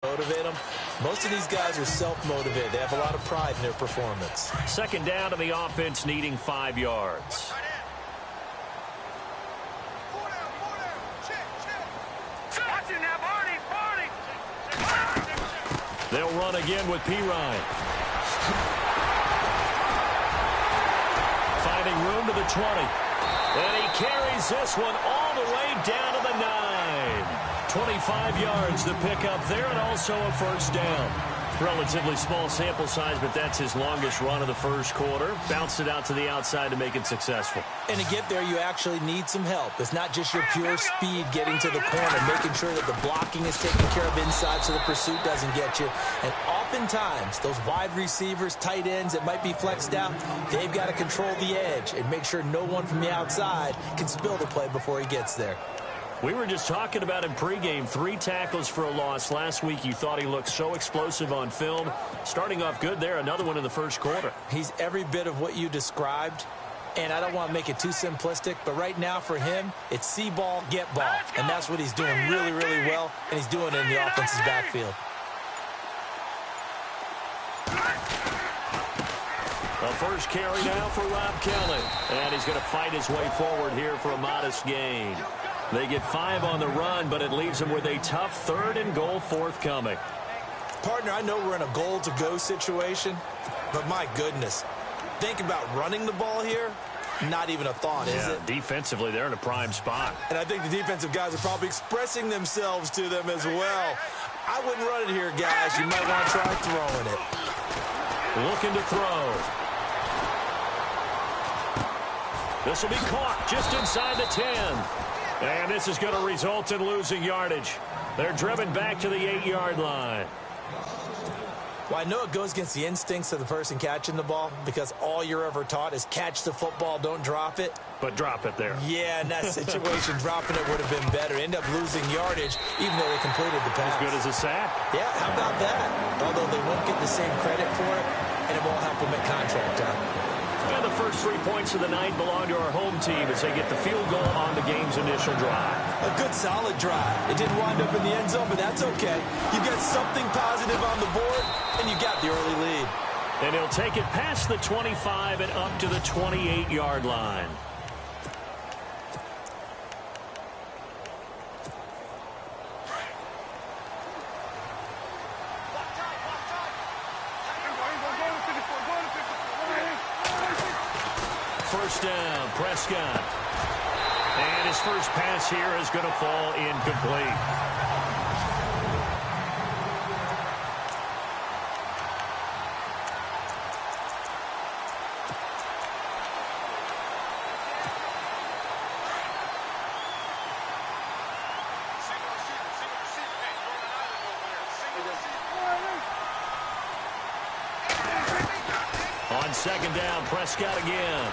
Motivate them. Most of these guys are self-motivated. They have a lot of pride in their performance. Second down to the offense, needing 5 yards. They'll run again with Pirine. Finding room to the 20. And he carries this one all the way down to the 9. 25 yards to pick up there, and also a first down. Relatively small sample size, but that's his longest run of the first quarter. Bounced it out to the outside to make it successful. And to get there, you actually need some help. It's not just your pure speed getting to the corner, making sure that the blocking is taken care of inside so the pursuit doesn't get you. And oftentimes, those wide receivers, tight ends that might be flexed out, they've got to control the edge and make sure no one from the outside can spill the play before he gets there. We were just talking about him pregame. 3 tackles for a loss. Last week you thought he looked so explosive on film. Starting off good there. Another one in the first quarter. He's every bit of what you described. And I don't want to make it too simplistic, but right now for him, it's see ball, get ball. And that's what he's doing really, really well. And he's doing it in the offense's backfield. The first carry now for Rob Kelly. And he's going to fight his way forward here for a modest gain. They get 5 on the run, but it leaves them with a tough 3rd and goal forthcoming. Partner, I know we're in a goal-to-go situation, but my goodness, think about running the ball here. Not even a thought, is it? Defensively, they're in a prime spot. And I think the defensive guys are probably expressing themselves to them as well. I wouldn't run it here, guys. You might want to try throwing it. Looking to throw. This will be caught just inside the 10. And this is going to result in losing yardage. They're driven back to the 8-yard line. Well, I know it goes against the instincts of the person catching the ball because all you're ever taught is catch the football, don't drop it. But drop it there. Yeah, in that situation, dropping it would have been better. End up losing yardage, even though they completed the pass. As good as a sack. Yeah, how about that? Although they won't get the same credit for it, and it won't help them at contract time. And the first 3 points of the night belong to our home team as they get the field goal on the game's initial drive. A good, solid drive. It didn't wind up in the end zone, but that's okay. You got something positive on the board, and you got the early lead. And he'll take it past the 25 and up to the 28-yard line. First down, Prescott. And his first pass here is going to fall incomplete. On second down, Prescott again.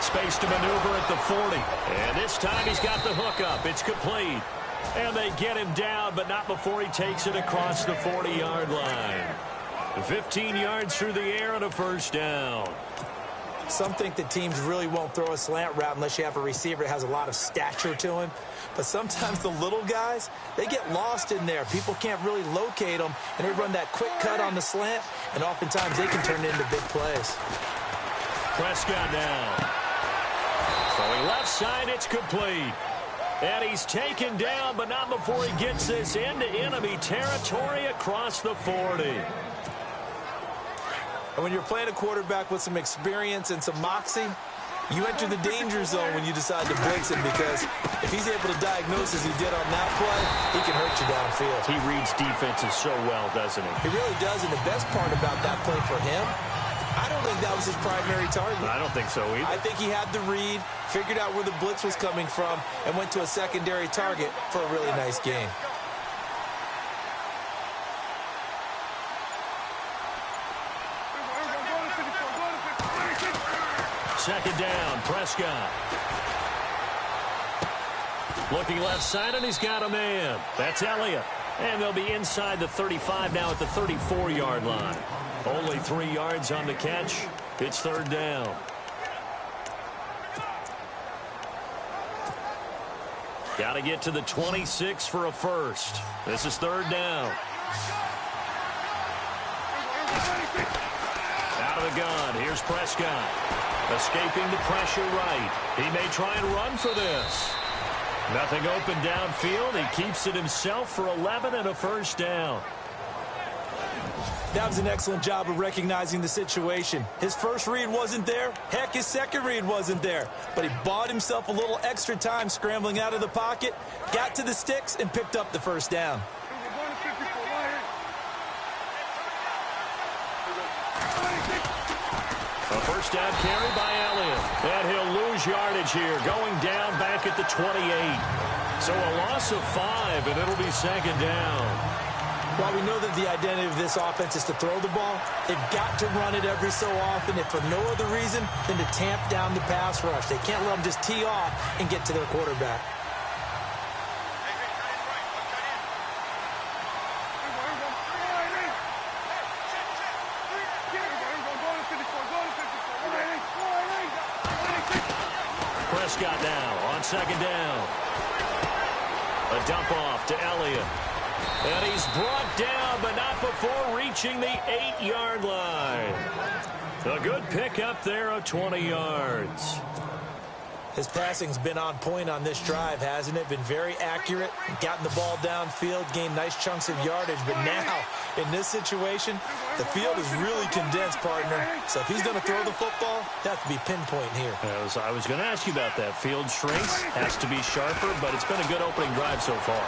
Space to maneuver at the 40. And this time he's got the hook up. It's complete. And they get him down, but not before he takes it across the 40-yard line. 15 yards through the air and a first down. Some think that teams really won't throw a slant route unless you have a receiver that has a lot of stature to him. But sometimes the little guys, they get lost in there. People can't really locate them, and they run that quick cut on the slant, and oftentimes they can turn it into big plays. Prescott now. Throwing left side, it's complete. And he's taken down, but not before he gets this into enemy territory across the 40. And when you're playing a quarterback with some experience and some moxie, you enter the danger zone when you decide to blitz him, because if he's able to diagnose as he did on that play, he can hurt you downfield. He reads defenses so well, doesn't he? He really does, and the best part about that play for him, I don't think that was his primary target. I don't think so either. I think he had the read, figured out where the blitz was coming from, and went to a secondary target for a really nice gain. Second down, Prescott. Looking left side, and he's got a man. That's Elliott. And they'll be inside the 35 now at the 34-yard line. Only 3 yards on the catch. It's third down. Got to get to the 26 for a first. This is third down. the gun. Here's Prescott. Escaping the pressure right. He may try and run for this. Nothing open downfield. He keeps it himself for 11 and a first down. That was an excellent job of recognizing the situation. His first read wasn't there. Heck, his second read wasn't there. But he bought himself a little extra time scrambling out of the pocket, got to the sticks, and picked up the first down. A first down carry by Elliott. And he'll lose yardage here, going down back at the 28. So a loss of 5, and it'll be second down. While we know that the identity of this offense is to throw the ball, they've got to run it every so often, if for no other reason than to tamp down the pass rush. They can't let them just tee off and get to their quarterback. Prescott now on second down. A dump off to Elliott. And he's brought down, but not before reaching the 8-yard line. A good pickup there of 20 yards. His passing's been on point on this drive, hasn't it? Been very accurate, gotten the ball downfield, gained nice chunks of yardage. But now, in this situation, the field is really condensed, partner. So if he's going to throw the football, that has to be pinpoint here. I was going to ask you about that. Field shrinks, has to be sharper, but it's been a good opening drive so far.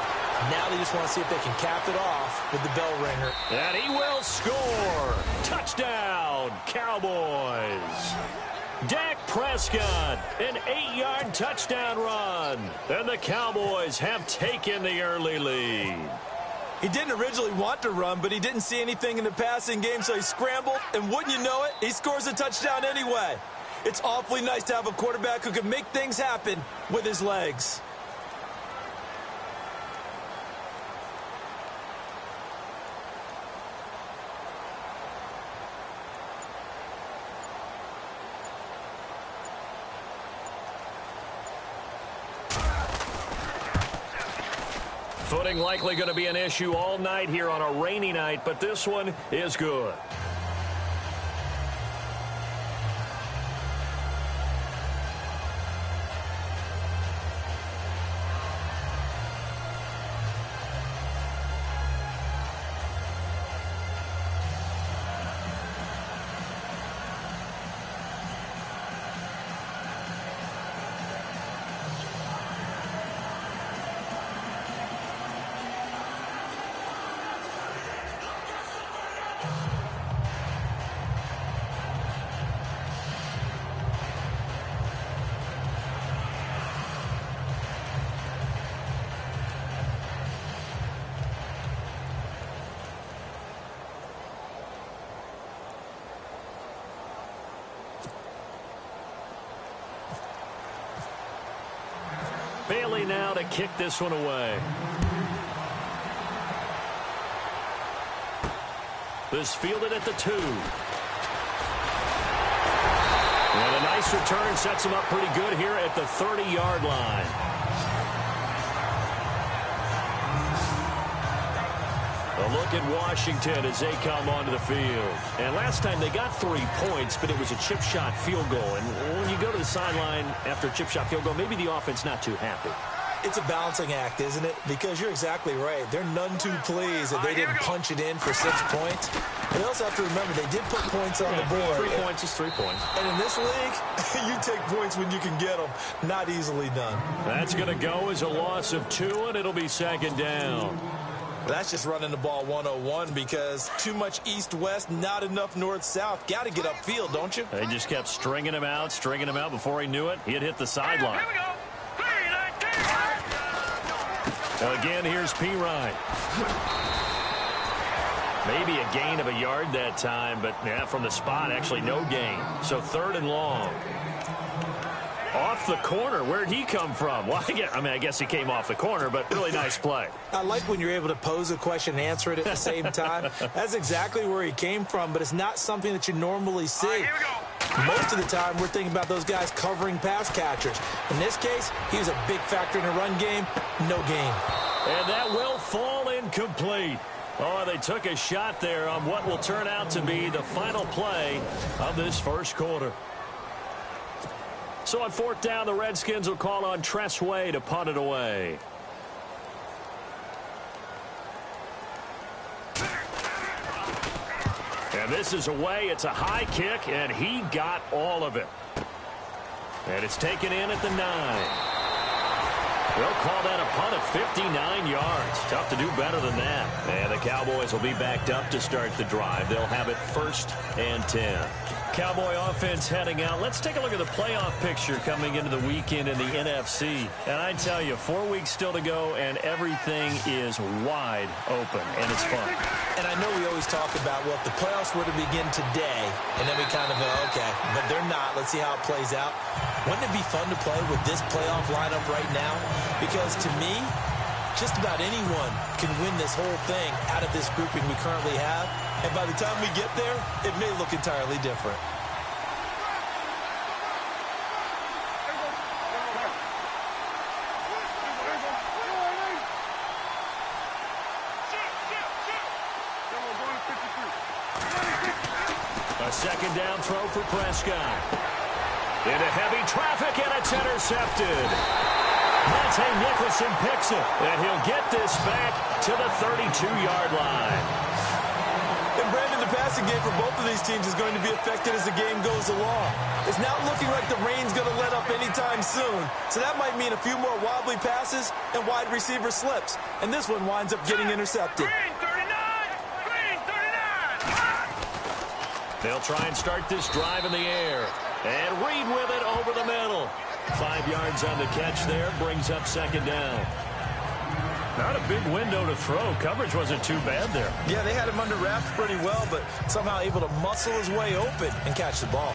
Now they just want to see if they can cap it off with the bell ringer. And he will score. Touchdown, Cowboys. Dak Prescott, an 8-yard touchdown run. And the Cowboys have taken the early lead. He didn't originally want to run, but he didn't see anything in the passing game, so he scrambled. And wouldn't you know it, he scores a touchdown anyway. It's awfully nice to have a quarterback who can make things happen with his legs. Footing likely going to be an issue all night here on a rainy night, but this one is good. Bailey now to kick this one away. This fielded at the 2. And a nice return sets him up pretty good here at the 30-yard line. A look at Washington as they come onto the field. And last time they got 3 points, but it was a chip shot field goal. And when you go to the sideline after a chip shot field goal, maybe the offense not too happy. It's a balancing act, isn't it? Because you're exactly right. They're none too pleased that they didn't punch it in for 6 points. They also have to remember they did put points on the board. 3 points is 3 points. And in this league, you take points when you can get them. Not easily done. That's going to go as a loss of 2, and it'll be second down. That's just running the ball 101 because too much east-west, not enough north-south. Got to get upfield, don't you? They just kept stringing him out. Before he knew it, he had hit the sideline. Again, here's P. Ryan. Maybe a gain of a yard that time, but yeah, from the spot, actually no gain. So 3rd and long. Off the corner. Where'd he come from? Well, I guess he came off the corner, but really nice play. I like when you're able to pose a question and answer it at the same time. That's exactly where he came from, but it's not something that you normally see. Right, here we go. Most of the time, we're thinking about those guys covering pass catchers. In this case, he was a big factor in the run game. No gain. And that will fall incomplete. Oh, they took a shot there on what will turn out to be the final play of this first quarter. So on fourth down, the Redskins will call on Tress Way to punt it away. And this is away. It's a high kick, and he got all of it. And it's taken in at the 9. They'll call that a punt of 59 yards. Tough to do better than that. And the Cowboys will be backed up to start the drive. They'll have it 1st and 10. Cowboy offense heading out. Let's take a look at the playoff picture coming into the weekend in the NFC. And I tell you, 4 weeks still to go, and everything is wide open, and it's fun. And I know we always talk about, well, if the playoffs were to begin today, and then we kind of go, okay, but they're not. Let's see how it plays out. Wouldn't it be fun to play with this playoff lineup right now? Because to me, just about anyone can win this whole thing out of this grouping we currently have. And by the time we get there, it may look entirely different. A second down throw for Prescott. Into heavy traffic, and it's intercepted. Monte Nicholson picks it, and he'll get this back to the 32-yard line. And Brandon, the passing game for both of these teams is going to be affected as the game goes along. It's not looking like the rain's going to let up anytime soon. So that might mean a few more wobbly passes and wide receiver slips. And this one winds up getting intercepted. Green 39! Green 39! They'll try and start this drive in the air. And Reed with it over the middle. 5 yards on the catch there. Brings up second down. Not a big window to throw. Coverage wasn't too bad there. Yeah, they had him under wraps pretty well, but somehow able to muscle his way open and catch the ball.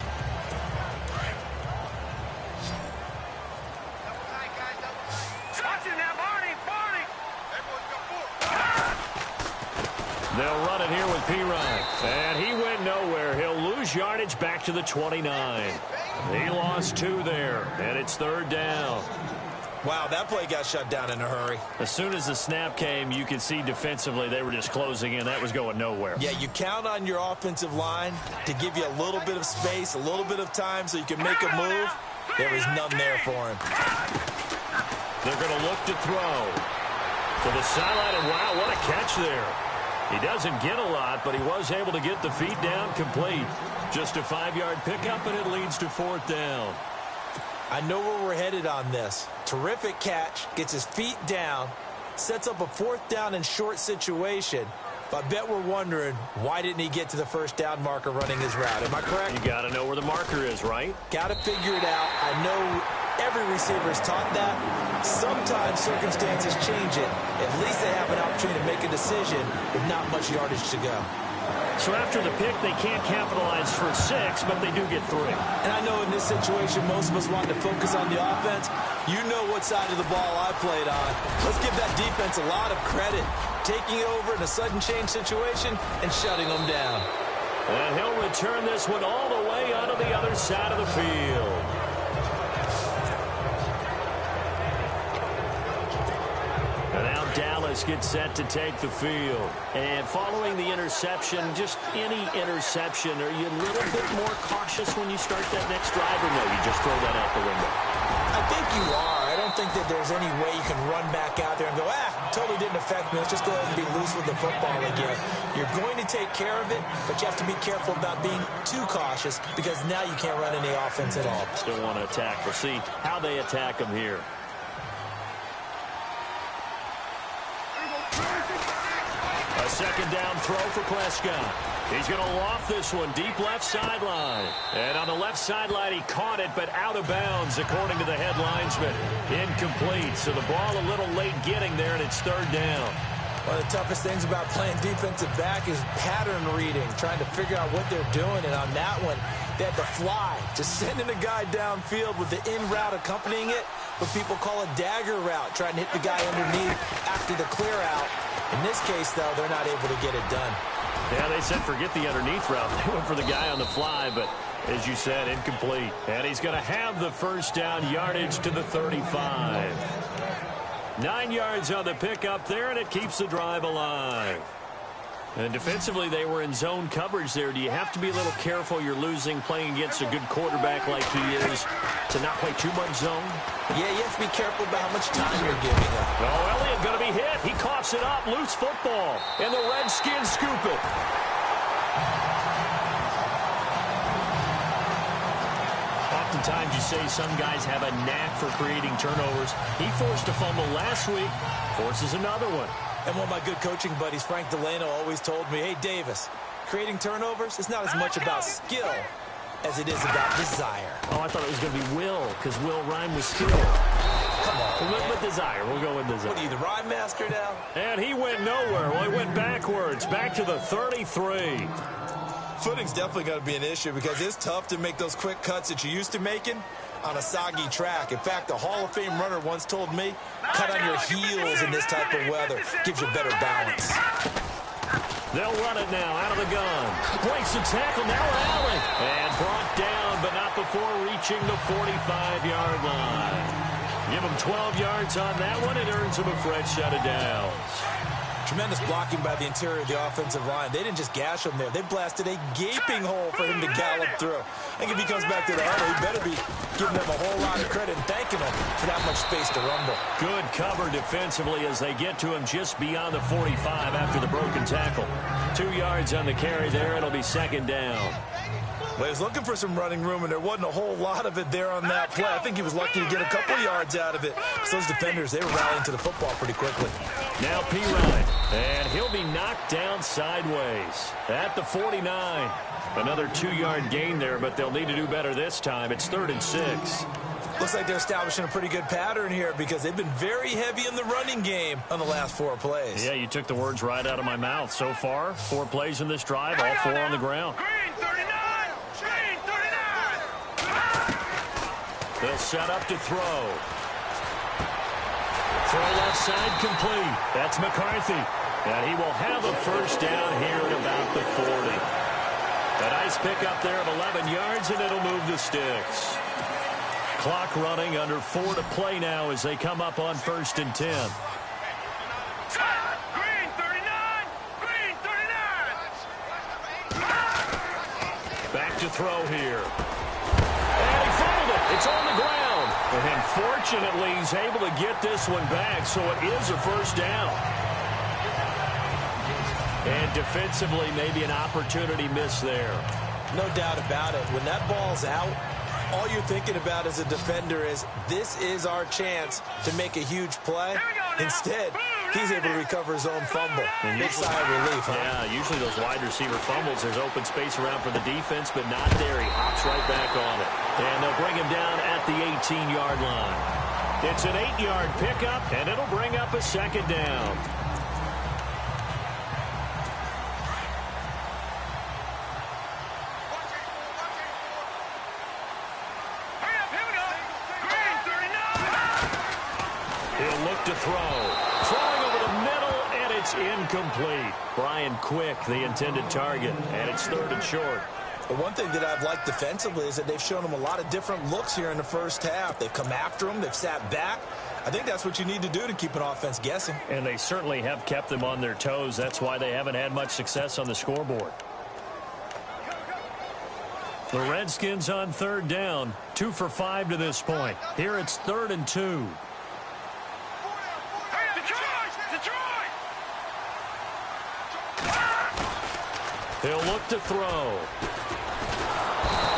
They'll run it here with P-Ryan. And he went nowhere. He'll lose yardage back to the 29. He lost 2 there, and it's third down. Wow, that play got shut down in a hurry. As soon as the snap came, you could see defensively they were just closing in. That was going nowhere. Yeah, you count on your offensive line to give you a little bit of space, a little bit of time so you can make a move. There was none there for him. They're going to look to throw to the sideline, and wow, what a catch there. He doesn't get a lot, but he was able to get the feet down complete. Just a 5-yard pickup, and it leads to fourth down. I know where we're headed on this. Terrific catch, gets his feet down, sets up a fourth down and short situation. But I bet we're wondering, why didn't he get to the first down marker running his route? Am I correct? You got to know where the marker is, right? Got to figure it out. I know every receiver is taught that. Sometimes circumstances change it. At least they have an opportunity to make a decision with not much yardage to go. So after the pick, they can't capitalize for 6, but they do get 3. And I know in this situation, most of us want to focus on the offense. You know what side of the ball I played on. Let's give that defense a lot of credit. Taking over in a sudden change situation and shutting them down. And he'll return this one all the way onto the other side of the field. And now Dallas gets set to take the field. And following the interception, just any interception, are you a little bit more cautious when you start that next drive, or no, you just throw that out the window? I think you are. I don't think that there's any way you can run back out there and go, totally didn't affect me. Let's just go ahead and be loose with the football again. You're going to take care of it, but you have to be careful about being too cautious because now you can't run any offense at all. Still want to attack. We'll see how they attack them here. A second down throw for Prescott. He's going to loft this one deep left sideline. And on the left sideline, he caught it, but out of bounds, according to the head linesman. Incomplete. So the ball a little late getting there, and it's third down. One of the toughest things about playing defensive back is pattern reading, trying to figure out what they're doing. And on that one, they had to fly, just sending a guy downfield with the in route accompanying it, what people call a dagger route, trying to hit the guy underneath after the clear out. In this case, though, they're not able to get it done. Yeah, they said forget the underneath route. They went for the guy on the fly, but as you said, incomplete. And he's going to have the first down, yardage to the 35. 9 yards on the pickup there, and it keeps the drive alive. And defensively, they were in zone coverage there. Do you have to be a little careful? You're losing playing against a good quarterback like he is to not play too much zone? Yeah, you have to be careful about how much time you're giving up. Oh, Elliott going to be hit. He coughs it up. Loose football. And the Redskins scoop it. Oftentimes you say some guys have a knack for creating turnovers. He forced a fumble last week. Forces another one. And one of my good coaching buddies, Frank Delano, always told me, hey, Davis, creating turnovers is not as much about skill as it is about desire. Oh, I thought it was going to be will, because will rhyme with skill. Come on, We'll with desire. We'll go with desire. What are you, the rhyme master now? And he went nowhere. Well, he went backwards, back to the 33. Footing's definitely going to be an issue because it's tough to make those quick cuts that you're used to making on a soggy track. In fact, a Hall of Fame runner once told me, cut on your heels in this type of weather. Gives you better balance. They'll run it now out of the gun. Breaks the tackle, now Allen. And brought down, but not before reaching the 45-yard line. Give him 12 yards on that one. It earns him a fresh set of downs. Tremendous blocking by the interior of the offensive line. They didn't just gash him there. They blasted a gaping hole for him to gallop through. I think if he comes back to the huddle, he better be giving them a whole lot of credit and thanking them for that much space to rumble. Good cover defensively as they get to him just beyond the 45 after the broken tackle. 2 yards on the carry there. It'll be second down. Well, he was looking for some running room, and there wasn't a whole lot of it there on that play. I think he was lucky to get a couple yards out of it. So those defenders, they were rallying to the football pretty quickly. Now P-Ryan, and he'll be knocked down sideways at the 49. Another 2-yard gain there, but they'll need to do better this time. It's 3rd and 6. Looks like they're establishing a pretty good pattern here because they've been very heavy in the running game on the last 4 plays. Yeah, you took the words right out of my mouth. So far, 4 plays in this drive, all 4 on the ground. They'll set up to throw. Throw left side complete. That's McCarthy. And he will have a first down here at about the 40. A nice pickup there of 11 yards, and it'll move the sticks. Clock running, under 4 to play now as they come up on 1st and 10. Green 39! Green 39! Back to throw here. And he fumbled it. It's on the ground. And fortunately, he's able to get this one back, so it is a first down. And defensively, maybe an opportunity miss there. No doubt about it. When that ball's out, all you're thinking about as a defender is, this is our chance to make a huge play. Instead, he's able to recover his own fumble. Big sigh of relief, huh? Yeah, usually those wide receiver fumbles, there's open space around for the defense, but not there. He hops right back on it. And they'll bring him down at the 18-yard line. It's an 8-yard pickup, and it'll bring up a second down. He'll look to throw. Throwing over the middle, and it's incomplete. Brian Quick, the intended target, and it's 3rd and short. The one thing that I've liked defensively is that they've shown him a lot of different looks here in the first half. They've come after him. They've sat back. I think that's what you need to do to keep an offense guessing. And they certainly have kept them on their toes. That's why they haven't had much success on the scoreboard. The Redskins on 3rd down. 2 for 5 to this point. Here it's 3rd and 2. He'll look to throw.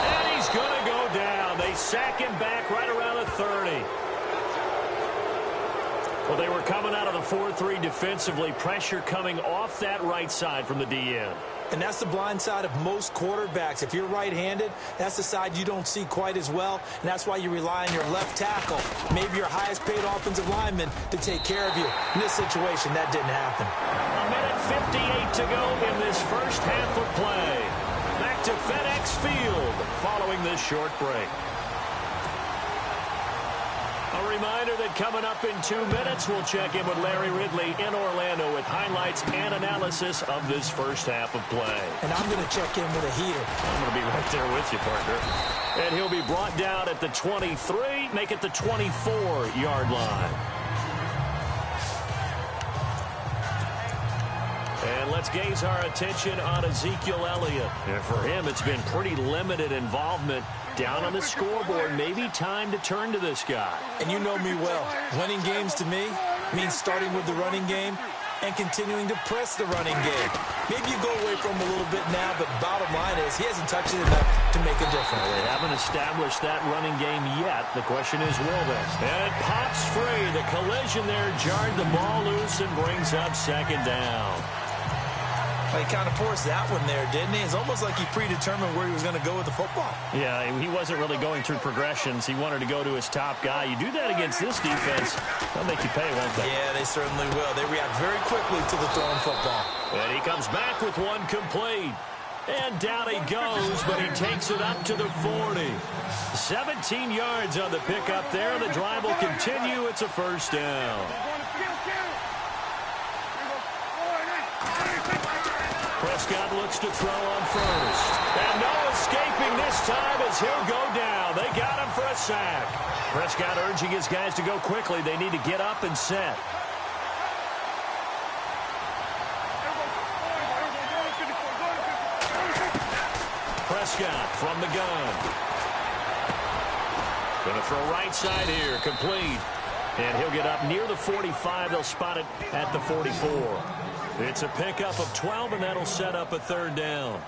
And he's going to go down. They sack him back right around the 30. Well, they were coming out of the 4-3 defensively. Pressure coming off that right side from the DN. And that's the blind side of most quarterbacks. If you're right-handed, that's the side you don't see quite as well, and that's why you rely on your left tackle, maybe your highest-paid offensive lineman, to take care of you. In this situation, that didn't happen. A minute 58 to go in this first half of play. Back to FedEx Field following this short break. A reminder that coming up in 2 minutes, we'll check in with Larry Ridley in Orlando with highlights and analysis of this first half of play. And I'm going to check in with a heater. I'm going to be right there with you, partner. And he'll be brought down at the 23, make it the 24-yard line. And let's gaze our attention on Ezekiel Elliott. And for him, it's been pretty limited involvement down on the scoreboard. Maybe time to turn to this guy. And you know me well. Winning games to me means starting with the running game and continuing to press the running game. Maybe you go away from him a little bit now, but bottom line is he hasn't touched it enough to make a difference. They haven't established that running game yet. The question is, will they? And it pops free. The collision there jarred the ball loose and brings up second down. Well, he kind of forced that one there, didn't he? It's almost like he predetermined where he was going to go with the football. Yeah, he wasn't really going through progressions. He wanted to go to his top guy. You do that against this defense, they'll make you pay, won't they? Yeah, they certainly will. They react very quickly to the thrown football. And he comes back with one complete. And down he goes, but he takes it up to the 40. 17 yards on the pickup there. The drive will continue. It's a first down. Prescott looks to throw on first. And no escaping this time as he'll go down. They got him for a sack. Prescott urging his guys to go quickly. They need to get up and set. Prescott from the gun. Going to throw right side here. Complete. And he'll get up near the 45. They'll spot it at the 44. It's a pickup of 12, and that'll set up a third down.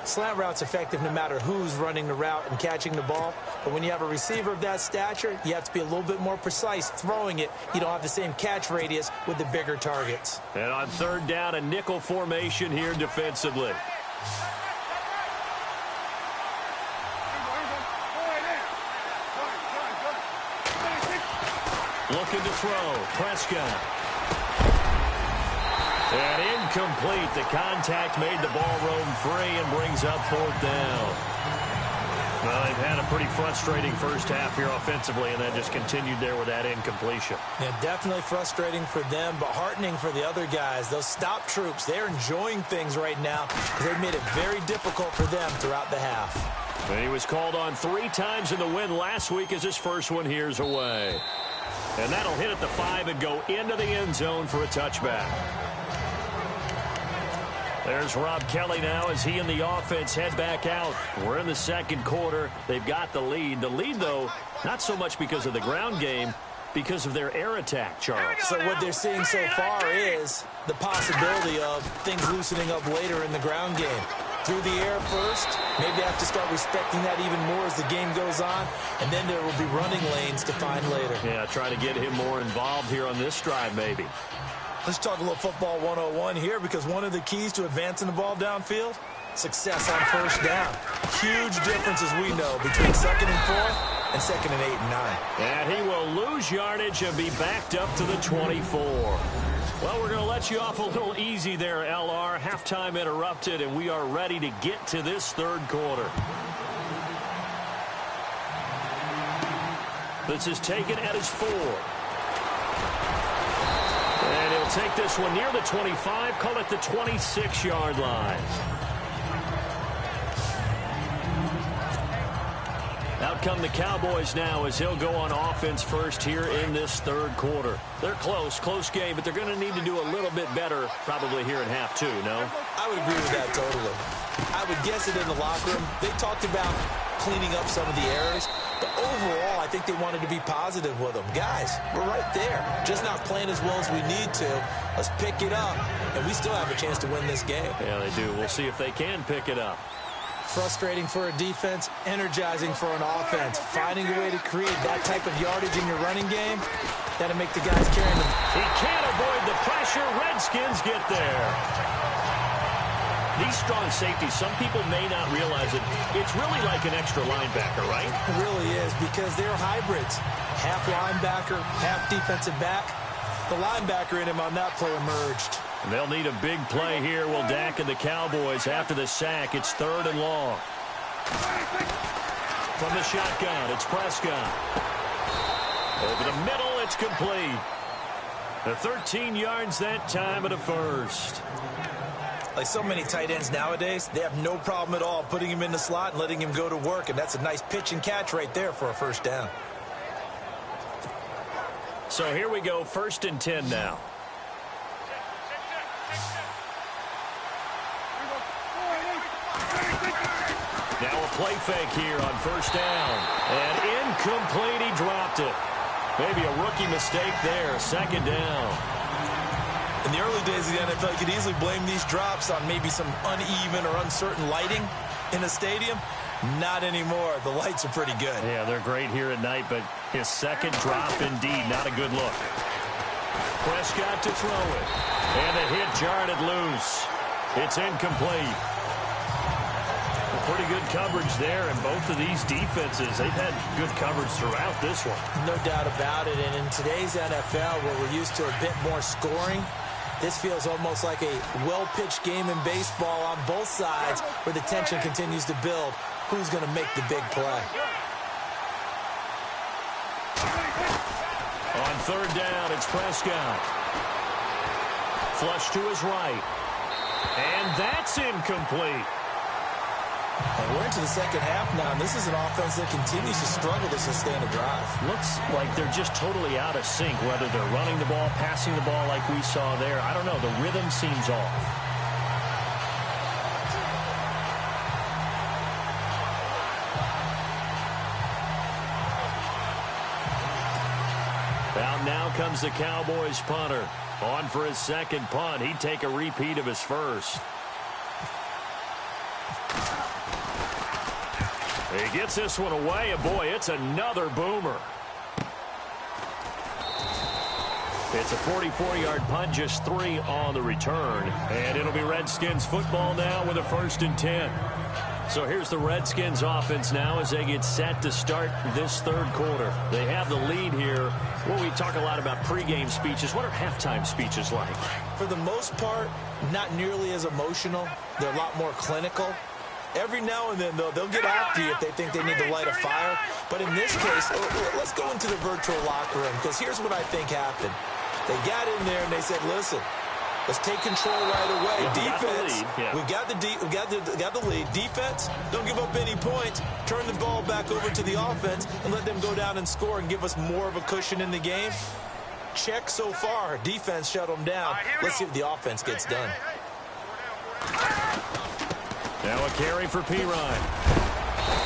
Slant route's effective no matter who's running the route and catching the ball. But when you have a receiver of that stature, you have to be a little bit more precise throwing it. You don't have the same catch radius with the bigger targets. And on third down, a nickel formation here defensively. Looking to throw. Prescott. And incomplete. The contact made the ball roam free and brings up fourth down. Well, they've had a pretty frustrating first half here offensively, and then just continued there with that incompletion. Yeah, definitely frustrating for them, but heartening for the other guys. Those stop troops, they're enjoying things right now because they've made it very difficult for them throughout the half. And he was called on 3 times in the win last week as his first one here's away. And that'll hit at the 5 and go into the end zone for a touchback. There's Rob Kelly now as he and the offense head back out. We're in the second quarter. They've got the lead. The lead, though, not so much because of the ground game, because of their air attack, Charles. So what they're seeing so far is the possibility of things loosening up later in the ground game. Through the air first, maybe they have to start respecting that even more as the game goes on, and then there will be running lanes to find later. Yeah, try to get him more involved here on this drive, maybe. Let's talk a little football 101 here, because one of the keys to advancing the ball downfield, success on first down. Huge difference, as we know, between 2nd and 4 and 2nd and 8 and 9. And he will lose yardage and be backed up to the 24. Well, we're going to let you off a little easy there, LR. Halftime interrupted, and we are ready to get to this third quarter. This is taken at his 4. And he'll take this one near the 25, call it the 26-yard line. Out come the Cowboys now as he'll go on offense first here in this third quarter. They're close game, but they're going to need to do a little bit better probably here in half 2, no? I would agree with that totally. I would guess it in the locker room. They talked about cleaning up some of the errors, but overall, I think they wanted to be positive with them. Guys, we're right there. Just not playing as well as we need to. Let's pick it up, and we still have a chance to win this game. Yeah, they do. We'll see if they can pick it up. Frustrating for a defense, energizing for an offense. Finding a way to create that type of yardage in your running game, that'll make the guys carrying them. He can't avoid the pressure. Redskins get there. These strong safeties, some people may not realize it. It's really like an extra linebacker, right? It really is, because they're hybrids. Half linebacker, half defensive back. The linebacker in him on that play emerged. And they'll need a big play here, will Dak and the Cowboys after the sack. It's 3rd and long. From the shotgun, it's Prescott. Over the middle, it's complete. The 13 yards that time at a first. Like so many tight ends nowadays, they have no problem at all putting him in the slot and letting him go to work, and that's a nice pitch and catch right there for a first down. So here we go, 1st and 10 now. Now a play fake here on first down. And incomplete, he dropped it. Maybe a rookie mistake there, second down. In the early days of the NFL, you could easily blame these drops on maybe some uneven or uncertain lighting in a stadium. Not anymore. The lights are pretty good. Yeah, they're great here at night, but his second drop, indeed, not a good look. Prescott to throw it. And the hit jarred it loose. It's incomplete. Pretty good coverage there, and both of these defenses, they've had good coverage throughout this one. No doubt about it, and in today's NFL, where we're used to a bit more scoring, this feels almost like a well-pitched game in baseball on both sides where the tension continues to build. Who's going to make the big play? On third down, it's Prescott. Flush to his right. And that's incomplete. And we're into the second half now, and this is an offense that continues to struggle to sustain a drive. Looks like they're just totally out of sync, whether they're running the ball, passing the ball like we saw there. I don't know. The rhythm seems off. Out now comes the Cowboys punter. On for his second punt. He'd take a repeat of his first. He gets this one away, and boy, it's another boomer. It's a 44-yard punt, just 3 on the return. And it'll be Redskins football now with a 1st and 10. So here's the Redskins offense now as they get set to start this third quarter. They have the lead here. Well, we talk a lot about pregame speeches. What are halftime speeches like? For the most part, not nearly as emotional. They're a lot more clinical. Every now and then, though, they'll get after you if they think they need to light a fire. But in this case, let's go into the virtual locker room, because here's what I think happened. They got in there and they said, listen, let's take control right away. Yeah, defense, we've got the lead. Defense, don't give up any points. Turn the ball back over to the offense and let them go down and score and give us more of a cushion in the game. Check so far. Defense shut them down. Let's see if the offense gets done. Now a carry for Pirine.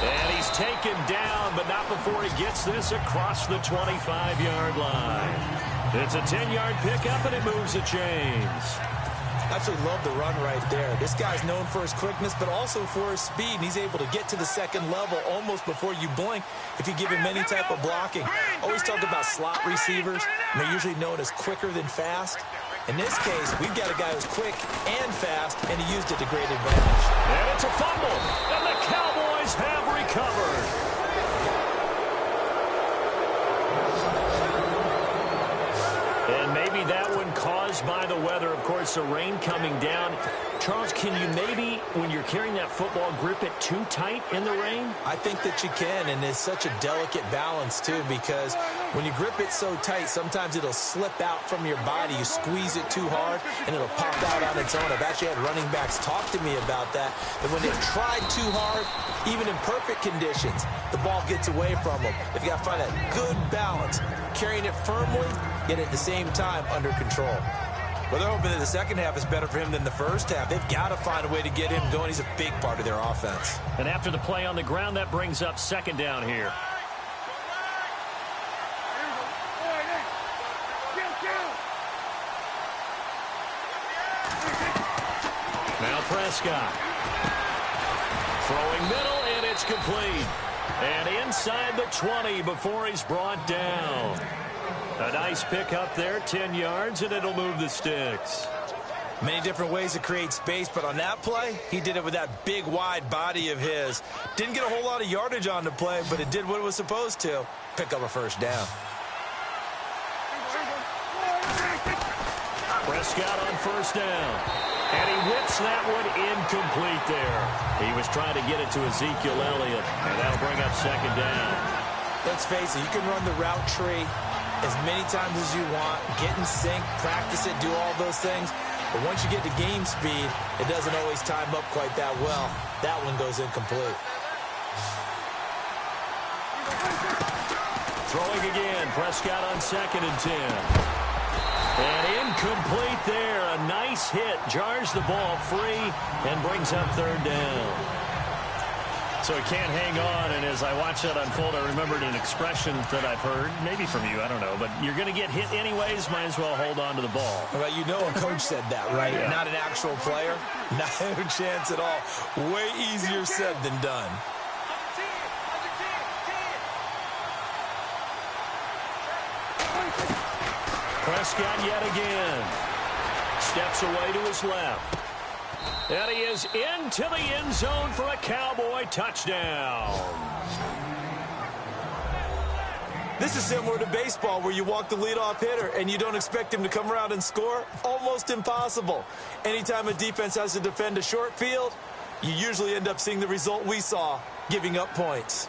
And he's taken down, but not before he gets this across the 25-yard line. It's a 10-yard pickup, and it moves the chains. Absolutely love the run right there. This guy's known for his quickness, but also for his speed. And he's able to get to the second level almost before you blink if you give him any type of blocking. Always talk about slot receivers. And they're usually known as quicker than fast. In this case, we've got a guy who's quick and fast, and he used it to great advantage. And it's a fumble, and the Cowboys have recovered. And maybe that one caused by the weather. Of course, the rain coming down. Charles, can you maybe, when you're carrying that football, grip it too tight in the rain? I think that you can, and it's such a delicate balance, too, because when you grip it so tight, sometimes it'll slip out from your body. You squeeze it too hard, and it'll pop out on its own. I've actually had running backs talk to me about that, that when they've tried too hard, even in perfect conditions, the ball gets away from them. They've got to find that good balance, carrying it firmly, yet at the same time under control. Well, they're hoping that the second half is better for him than the first half. They've got to find a way to get him going. He's a big part of their offense. And after the play on the ground, that brings up second down here. Now Prescott. Throwing middle, and it's complete. And inside the 20 before he's brought down. A nice pickup there, 10 yards, and it'll move the sticks. Many different ways to create space, but on that play, he did it with that big, wide body of his. Didn't get a whole lot of yardage on the play, but it did what it was supposed to. Pick up a first down. Prescott on first down. And he whips that one incomplete there. He was trying to get it to Ezekiel Elliott, and that'll bring up second down. Let's face it, you can run the route tree as many times as you want, get in sync, practice it, do all those things. But once you get to game speed, it doesn't always time up quite that well. That one goes incomplete. Throwing again, Prescott on 2nd and 10. And incomplete there. A nice hit. Jars the ball free and brings up third down. So he can't hang on, and as I watch that unfold, I remembered an expression that I've heard, maybe from you, I don't know, but you're going to get hit anyways, might as well hold on to the ball. Well, you know a coach said that, right? Yeah. Not an actual player. Not a chance at all. Way easier said than done. Prescott yet again. Steps away to his left. And he is into the end zone for a Cowboy touchdown. This is similar to baseball where you walk the leadoff hitter and you don't expect him to come around and score. Almost impossible. Anytime a defense has to defend a short field, you usually end up seeing the result we saw, giving up points.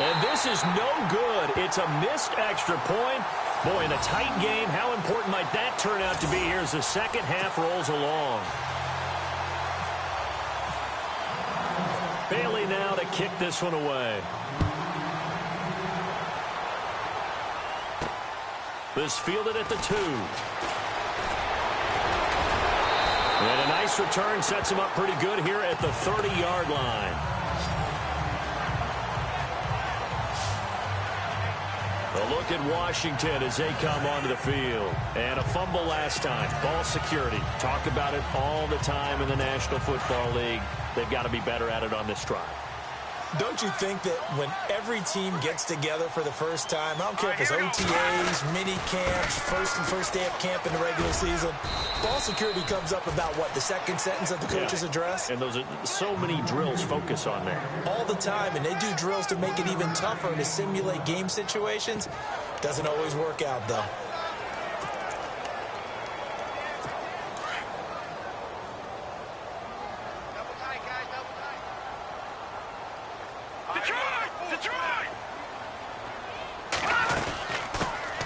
And this is no good. It's a missed extra point. Boy, in a tight game, how important might that turn out to be here as the second half rolls along? Bailey now to kick this one away. This fielded at the 2. And a nice return sets him up pretty good here at the 30-yard line. A look at Washington as they come onto the field. And a fumble last time. Ball security. Talk about it all the time in the National Football League. They've got to be better at it on this drive. Don't you think that when every team gets together for the first time, I don't care if it's OTAs, mini camps, first day of camp in the regular season, ball security comes up about, what, the second sentence of the coach's address? And those are so many drills focus on that. All the time, and they do drills to make it even tougher to simulate game situations. Doesn't always work out, though.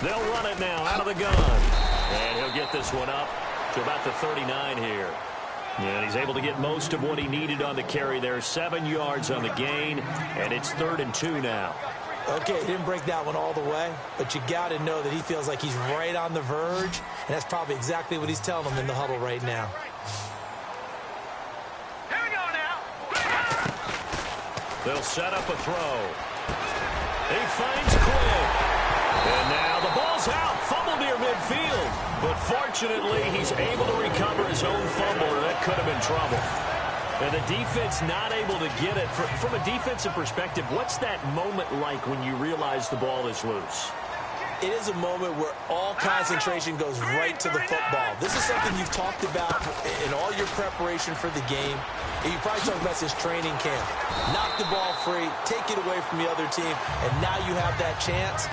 They'll run it now out of the gun. And he'll get this one up to about the 39 here. And he's able to get most of what he needed on the carry there. 7 yards on the gain, and it's 3rd and 2 now. Okay, he didn't break that one all the way, but you got to know that he feels like he's right on the verge, and that's probably exactly what he's telling them in the huddle right now. Here we go now. They'll set up a throw. He finds Quick. And now the ball's out. Fumble near midfield. But fortunately, he's able to recover his own fumble, or that could have been trouble. And the defense not able to get it. From a defensive perspective, what's that moment like when you realize the ball is loose? It is a moment where all concentration goes right to the football. This is something you've talked about in all your preparation for the game. And you probably talked about this training camp. Knock the ball free, take it away from the other team, and now you have that chance.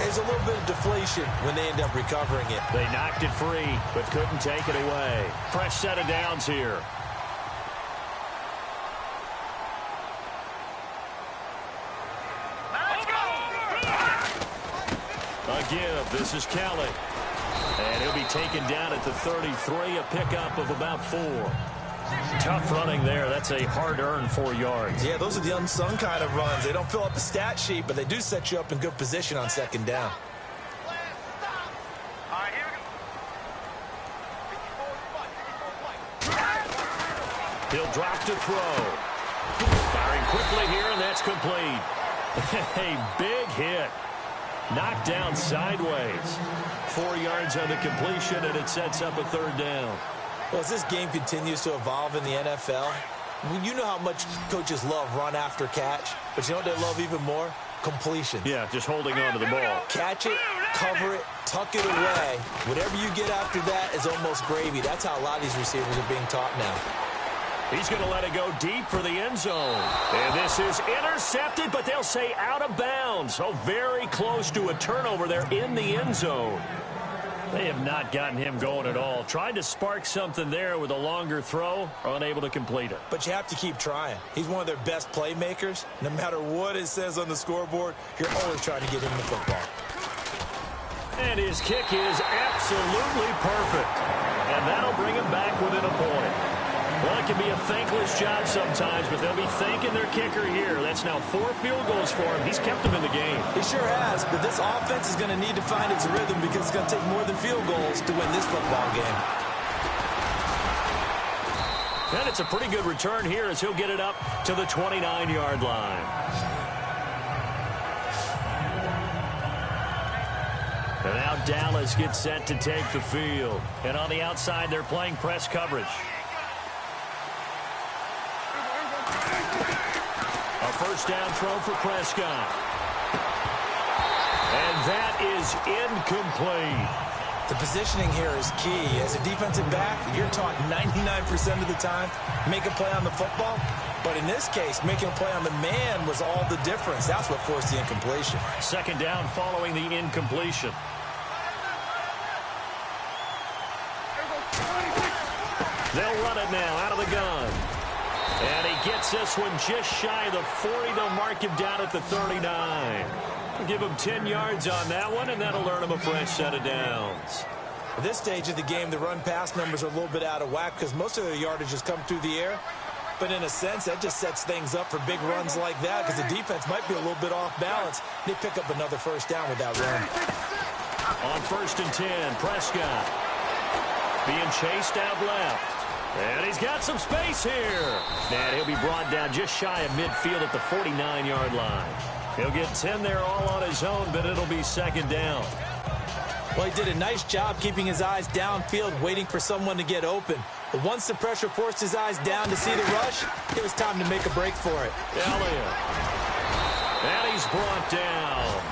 There's a little bit of deflation when they end up recovering it. They knocked it free, but couldn't take it away. Fresh set of downs here. A give. This is Kelly. And he'll be taken down at the 33, a pickup of about 4. Tough running there. That's a hard-earned 4 yards. Yeah, those are the unsung kind of runs. They don't fill up the stat sheet, but they do set you up in good position on second down. All right, here we go. He'll drop to throw. Firing quickly here, and that's complete. A big hit. Knocked down sideways. 4 yards on the completion, and it sets up a 3rd down. Well, as this game continues to evolve in the NFL, you know how much coaches love run after catch, but you know what they love even more? Completion. Yeah, just holding on to the ball. Catch it, cover it, tuck it away. Whatever you get after that is almost gravy. That's how a lot of these receivers are being taught now. He's going to let it go deep for the end zone. And this is intercepted, but they'll say out of bounds. So very close to a turnover there in the end zone. They have not gotten him going at all. Tried to spark something there with a longer throw, unable to complete it. But you have to keep trying. He's one of their best playmakers. No matter what it says on the scoreboard, you're always trying to get him the football. And his kick is absolutely perfect. And that'll bring him back within a point. Well, it can be a thankless job sometimes, but they'll be thanking their kicker here. That's now 4 field goals for him. He's kept them in the game. He sure has, but this offense is going to need to find its rhythm because it's going to take more than field goals to win this football game. And it's a pretty good return here as he'll get it up to the 29-yard line. And now Dallas gets set to take the field. And on the outside, they're playing press coverage. A first down throw for Prescott. And that is incomplete. The positioning here is key. As a defensive back, you're taught 99% of the time, make a play on the football. But in this case, making a play on the man was all the difference. That's what forced the incompletion. Second down following the incompletion. They'll run it now out of the gun. And he gets this one just shy of the 40. They'll mark him down at the 39. Give him 10 yards on that one, and that'll earn him a fresh set of downs. At this stage of the game, the run-pass numbers are a little bit out of whack because most of their yardage has come through the air. But in a sense, that just sets things up for big runs like that because the defense might be a little bit off balance. They pick up another first down with that run. On 1st and 10, Prescott being chased out left. And he's got some space here. And he'll be brought down just shy of midfield at the 49-yard line. He'll get 10 there all on his own, but it'll be second down. Well, he did a nice job keeping his eyes downfield, waiting for someone to get open. But once the pressure forced his eyes down to see the rush, it was time to make a break for it. Elliott. And he's brought down.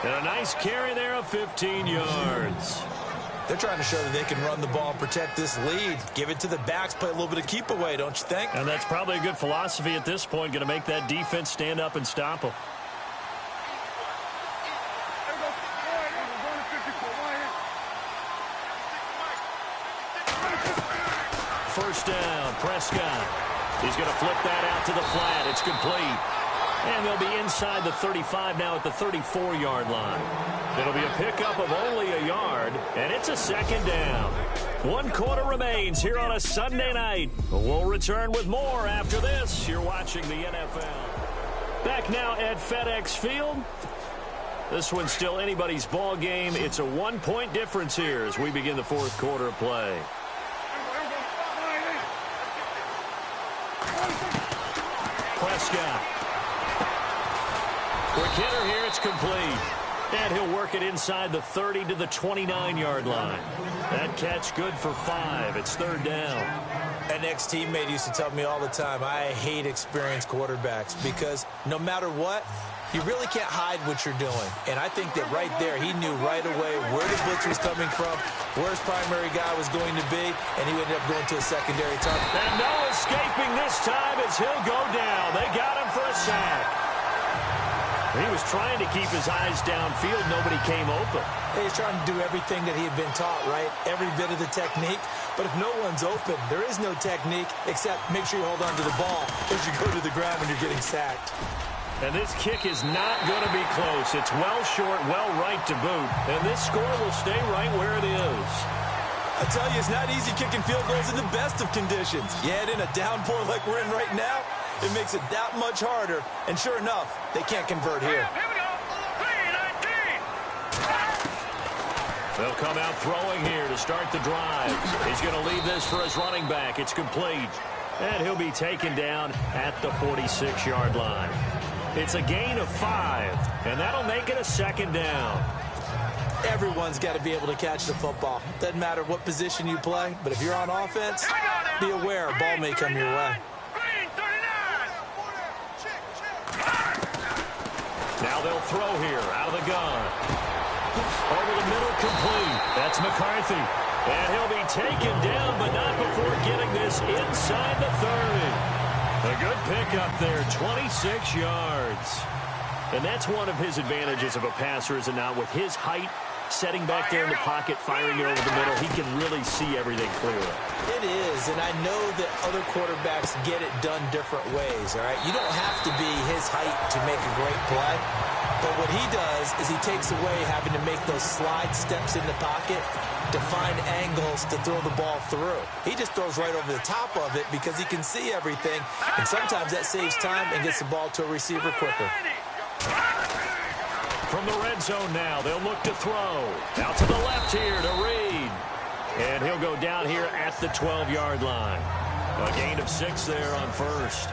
And a nice carry there of 15 yards. They're trying to show that they can run the ball and protect this lead. Give it to the backs, play a little bit of keep away, don't you think? And that's probably a good philosophy at this point, going to make that defense stand up and stop them. First down, Prescott. He's going to flip that out to the flat. It's complete. And they'll be inside the 35 now at the 34-yard line. It'll be a pickup of only a yard, and it's a second down. 1 quarter remains here on a Sunday night. We'll return with more after this. You're watching the NFL. Back now at FedEx Field. This one's still anybody's ball game. It's a 1-point difference here as we begin the 4th quarter of play. Prescott. Quick hitter here, it's complete. And he'll work it inside the 30 to the 29-yard line. That catch good for 5. It's 3rd down. An ex-teammate used to tell me all the time, I hate experienced quarterbacks because no matter what, you really can't hide what you're doing. And I think that right there, he knew right away where the blitz was coming from, where his primary guy was going to be, and he ended up going to a secondary target. And no escaping this time as he'll go down. They got him for a sack. He was trying to keep his eyes downfield. Nobody came open. He's trying to do everything that he had been taught, right? Every bit of the technique. But if no one's open, there is no technique except make sure you hold on to the ball as you go to the ground when you're getting sacked. And this kick is not going to be close. It's well short, well right to boot. And this score will stay right where it is. I tell you, it's not easy kicking field goals in the best of conditions. Yet in a downpour like we're in right now, it makes it that much harder. And sure enough, they can't convert here. Here we go. 3-19. They'll come out throwing here to start the drive. He's going to leave this for his running back. It's complete. And he'll be taken down at the 46-yard line. It's a gain of 5, and that'll make it a second down. Everyone's got to be able to catch the football. Doesn't matter what position you play, but if you're on offense, be aware a ball may come your way. Now they'll throw here out of the gun. Over the middle, complete. That's McCarthy. And he'll be taken down, but not before getting this inside the 30. A good pickup there, 26 yards. And that's one of his advantages of a passer, is it not? With his height, setting back there in the pocket, firing it over the middle, he can really see everything clearly. It is, and I know that other quarterbacks get it done different ways, all right? You don't have to be his height to make a great play, But what he does is he takes away having to make those slide steps in the pocket to find angles to throw the ball through. He just throws right over the top of it because he can see everything, and sometimes that saves time and gets the ball to a receiver quicker. From the red zone now, they'll look to throw. Out to the left here to Reed. And he'll go down here at the 12-yard line. A gain of 6 there on first.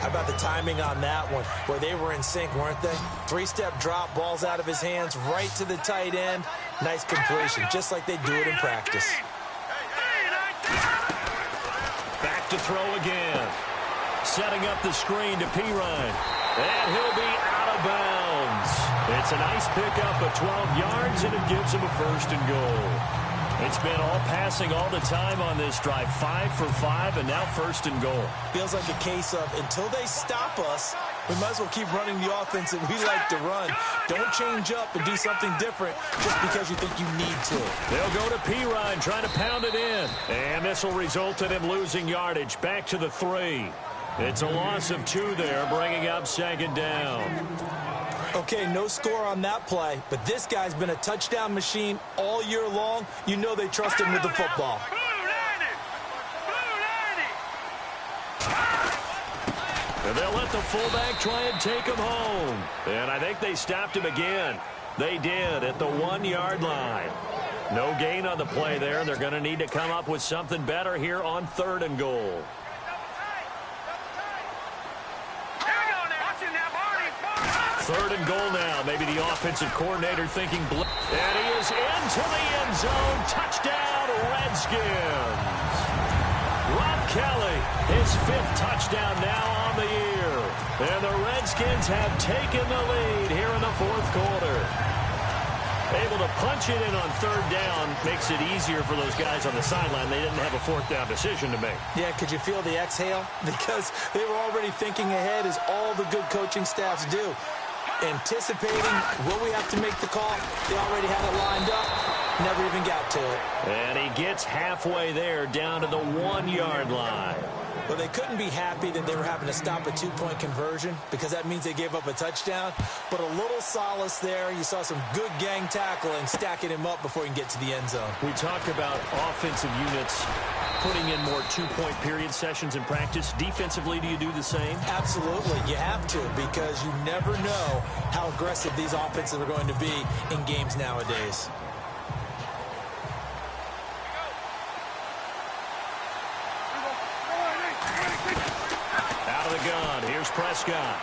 How about the timing on that one, where they were in sync, weren't they? 3-step drop, balls out of his hands, right to the tight end. Nice completion, just like they do it in practice. Back to throw again. Setting up the screen to Pirine. And he'll be out of bounds. It's a nice pickup of 12 yards, and it gives him a 1st and goal. It's been all passing all the time on this drive. 5 for 5, and now 1st and goal. Feels like a case of until they stop us, we might as well keep running the offense that we like to run. Don't change up and do something different just because you think you need to. They'll go to Pirine trying to pound it in. And this will result in him losing yardage. Back to the 3. It's a loss of 2 there, bringing up 2nd down. Okay, no score on that play, but this guy's been a touchdown machine all year long. You know they trust him with the football. And they'll let the fullback try and take him home. And I think they stopped him again. They did at the 1-yard line. No gain on the play there. They're going to need to come up with something better here on 3rd and goal. Third and goal now. Maybe the offensive coordinator thinking blitz. And he is into the end zone. Touchdown, Redskins. Rob Kelly, his 5th touchdown now on the year. And the Redskins have taken the lead here in the 4th quarter. Able to punch it in on 3rd down makes it easier for those guys on the sideline. They didn't have a 4th down decision to make. Yeah, could you feel the exhale? Because they were already thinking ahead, as all the good coaching staffs do. Anticipating, will we have to make the call? They already had it lined up, never even got to it. And he gets halfway there, down to the 1-yard line. Well, they couldn't be happy that they were having to stop a 2-point conversion because that means they gave up a touchdown. But a little solace there. You saw some good gang tackling, stacking him up before he can get to the end zone. We talk about offensive units putting in more 2-point period sessions in practice. Defensively, do you do the same? Absolutely. You have to, because you never know how aggressive these offenses are going to be in games nowadays. Out of the gun. Here's Prescott.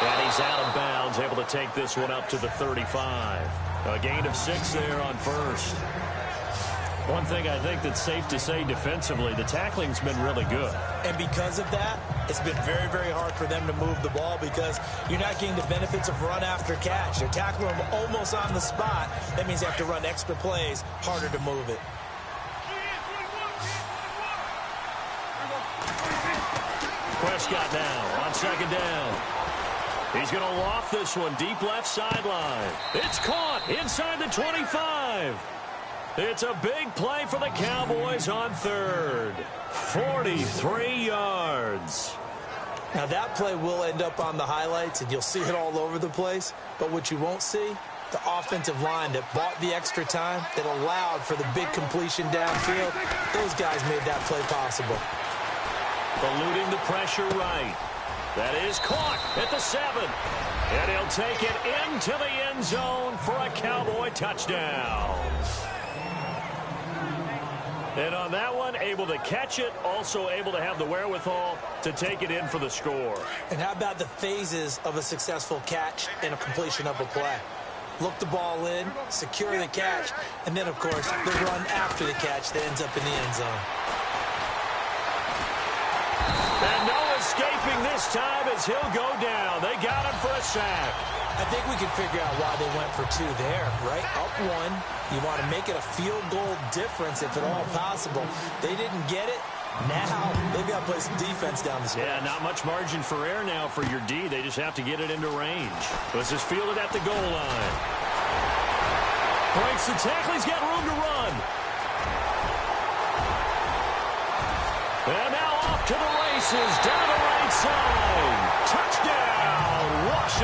And he's out of bounds, able to take this one up to the 35. A gain of 6 there on first. One thing I think that's safe to say defensively, the tackling's been really good. And because of that, it's been very, very hard for them to move the ball because you're not getting the benefits of run after catch. They're tackling them almost on the spot. That means they have to run extra plays, harder to move it. Prescott now on 2nd down. He's going to loft this one deep left sideline. It's caught inside the 25. It's a big play for the Cowboys on 3rd. 43 yards. Now that play will end up on the highlights and you'll see it all over the place. But what you won't see, the offensive line that bought the extra time, that allowed for the big completion downfield. Those guys made that play possible. Eluding the pressure right. That is caught at the 7. And he'll take it into the end zone for a Cowboy touchdown. And on that one, able to catch it, also able to have the wherewithal to take it in for the score. And how about the phases of a successful catch and a completion of a play? Look the ball in, secure the catch, and then, of course, the run after the catch that ends up in the end zone. And no escaping this time as he'll go down. They got him for a sack. I think we can figure out why they went for 2 there, right? Up 1. You want to make it a field goal difference if at all possible. They didn't get it. Now they've got to play some defense down the stretch. Yeah, not much margin for error now for your D. They just have to get it into range. Let's just field it at the goal line. Breaks the tackle. He's got room to run. And now off to the races down the right side. Touchdown, Washington.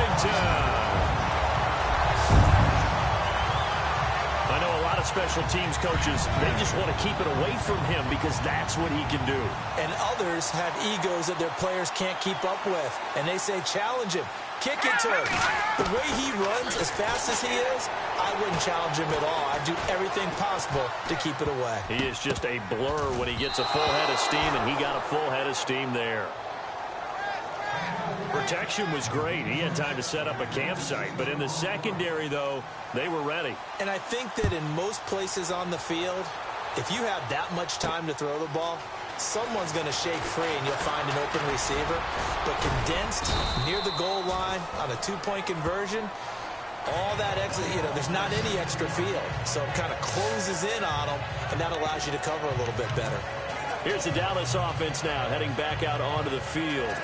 special teams coaches, they just want to keep it away from him because that's what he can do. And others have egos that their players can't keep up with. And they say, challenge him. Kick it to him. The way he runs, as fast as he is, I wouldn't challenge him at all. I'd do everything possible to keep it away. He is just a blur when he gets a full head of steam, and he got a full head of steam there. Protection was great. He had time to set up a campsite. But in the secondary, though, they were ready. And I think that in most places on the field, if you have that much time to throw the ball, someone's going to shake free and you'll find an open receiver. But condensed near the goal line on a two-point conversion, all that extra, there's not any extra field. So it kind of closes in on them, and that allows you to cover a little bit better. Here's the Dallas offense now heading back out onto the field.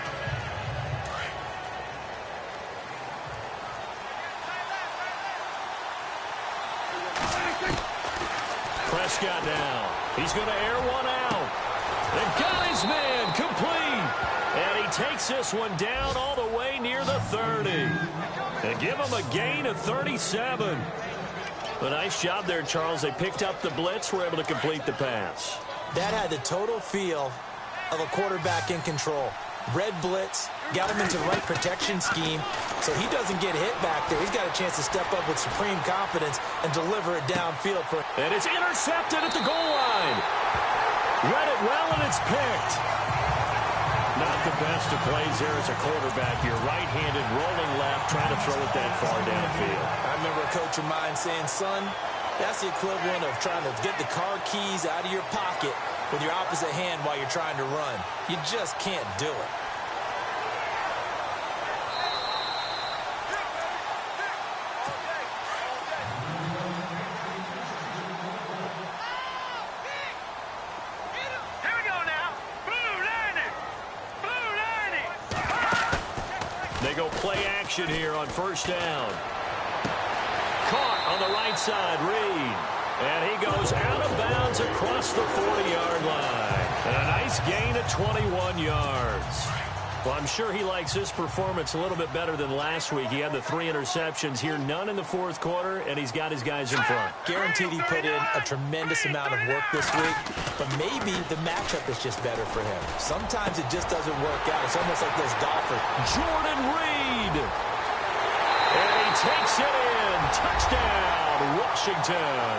Prescott now. He's going to air one out. And got his man complete. And he takes this one down all the way near the 30. And give him a gain of 37. A nice job there, Charles. They picked up the blitz, were able to complete the pass. That had the total feel of a quarterback in control. Red blitz, got him into the right protection scheme, so he doesn't get hit back there. He's got a chance to step up with supreme confidence and deliver it downfield. And it's intercepted at the goal line. Read it well, and it's picked. Not the best of plays there as a quarterback. You're right-handed, rolling left, trying to throw it that far downfield. I remember a coach of mine saying, son, that's the equivalent of trying to get the car keys out of your pocket with your opposite hand while you're trying to run. You just can't do it. They go play action here on first down. Caught on the right side, Reed. And he goes out of bounds across the 40-yard line. And a nice gain of 21 yards. Well, I'm sure he likes this performance a little bit better than last week. He had the 3 interceptions here, none in the fourth quarter, and he's got his guys in front. Guaranteed he put in a tremendous amount of work this week, but maybe the matchup is just better for him. Sometimes it just doesn't work out. It's almost like those golfers. Jordan Reed. And he takes it in. Touchdown, Washington.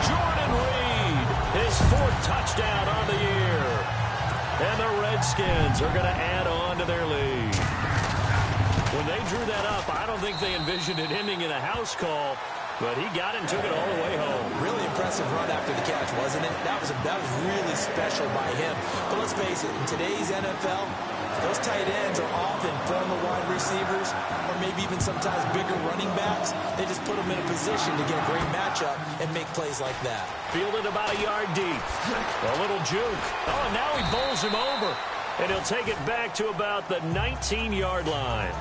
Jordan Reed, his 4th touchdown on the year. And the Redskins are going to add on to their lead. When they drew that up, I don't think they envisioned it ending in a house call, but he got it and took it all the way home. Really impressive run after the catch, wasn't it? That was really special by him. But let's face it, in today's NFL, those tight ends are often former wide receivers or maybe even sometimes bigger running backs. They just put them in a position to get a great matchup and make plays like that. Fielded about a yard deep. A little juke. Oh, and now he bowls him over. And he'll take it back to about the 19-yard line.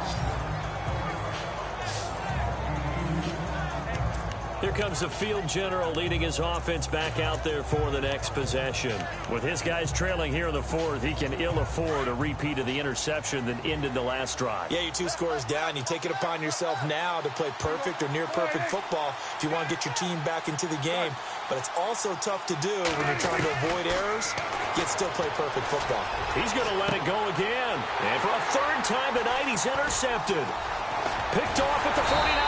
Here comes the field general leading his offense back out there for the next possession. With his guys trailing here in the 4th, he can ill afford a repeat of the interception that ended the last drive. Yeah, you're 2 scores down. You take it upon yourself now to play perfect or near-perfect football if you want to get your team back into the game. But it's also tough to do when you're trying to avoid errors, yet still play perfect football. He's going to let it go again. And for a 3rd time tonight, he's intercepted. Picked off at the 49.